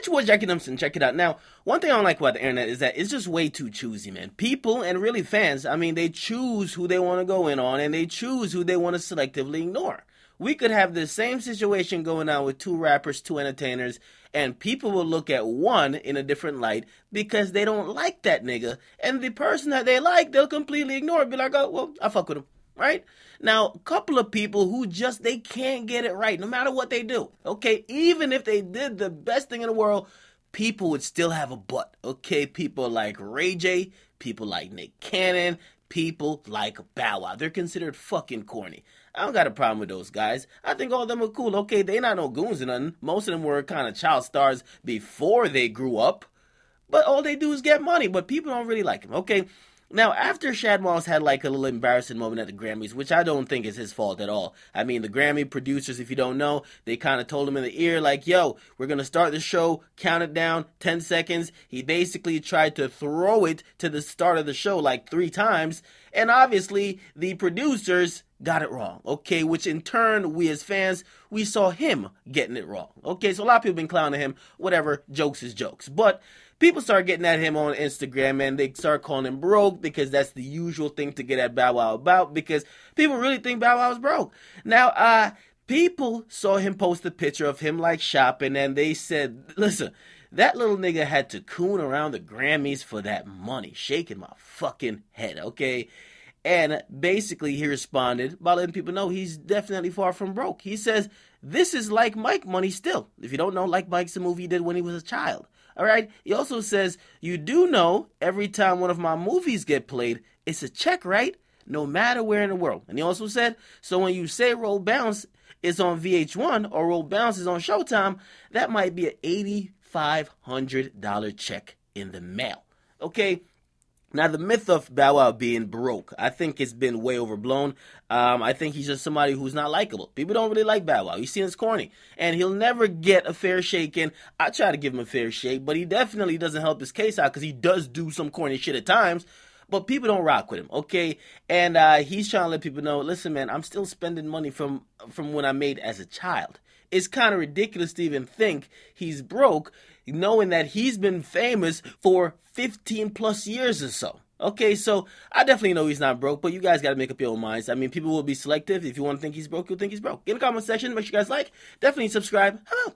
your boy Jackie Dumpson. Check it out. Now, one thing I don't like about the internet is that it's just way too choosy, man. People and really fans, I mean, they choose who they want to go in on and they choose who they want to selectively ignore. We could have the same situation going on with two rappers, two entertainers, and people will look at one in a different light because they don't like that nigga. And the person that they like, they'll completely ignore it. Be like, oh, well, I fuck with him. Right? Now, a couple of people who just, they can't get it right no matter what they do. Okay? Even if they did the best thing in the world, people would still have a butt. Okay? People like Ray J, people like Nick Cannon, people like Bow Wow. They're considered fucking corny. I don't got a problem with those guys. I think all of them are cool. Okay, they not no goons or nothing. Most of them were kind of child stars before they grew up. But all they do is get money. But people don't really like him. Okay, now after Shad Moss had like a little embarrassing moment at the Grammys, which I don't think is his fault at all. I mean, the Grammy producers, if you don't know, they kind of told him in the ear like, yo, we're going to start the show, count it down, 10 seconds. He basically tried to throw it to the start of the show like 3 times. And obviously, the producers got it wrong, okay? Which in turn, we as fans, we saw him getting it wrong, okay? So a lot of people been clowning him, whatever, jokes is jokes. But people start getting at him on Instagram and they start calling him broke because that's the usual thing to get at Bow Wow about because people really think Bow Wow is broke. Now, people saw him post a picture of him like shopping and they said, listen, that little nigga had to coon around the Grammys for that money, shaking my fucking head, okay? And basically he responded by letting people know he's definitely far from broke. He says, this is Like Mike money still. If you don't know, Like Mike's a movie he did when he was a child. All right? He also says, you do know every time one of my movies get played, it's a check, right? No matter where in the world. And he also said, so when you say Roll Bounce is on VH1 or Roll Bounce is on Showtime, that might be an $8,500 check in the mail. Okay? Now, the myth of Bow Wow being broke, I think it's been way overblown. I think he's just somebody who's not likable. People don't really like Bow Wow. He's seen as corny. And he'll never get a fair shake in. I try to give him a fair shake, but he definitely doesn't help his case out because he does do some corny shit at times. But people don't rock with him, okay? And he's trying to let people know, listen, man, I'm still spending money from when I made as a child. It's kind of ridiculous to even think he's broke, knowing that he's been famous for 15 plus years or so. Okay, so I definitely know he's not broke, but you guys got to make up your own minds. I mean, people will be selective. If you want to think he's broke, you'll think he's broke. In the comment section, make sure you guys like, definitely subscribe. I'm out.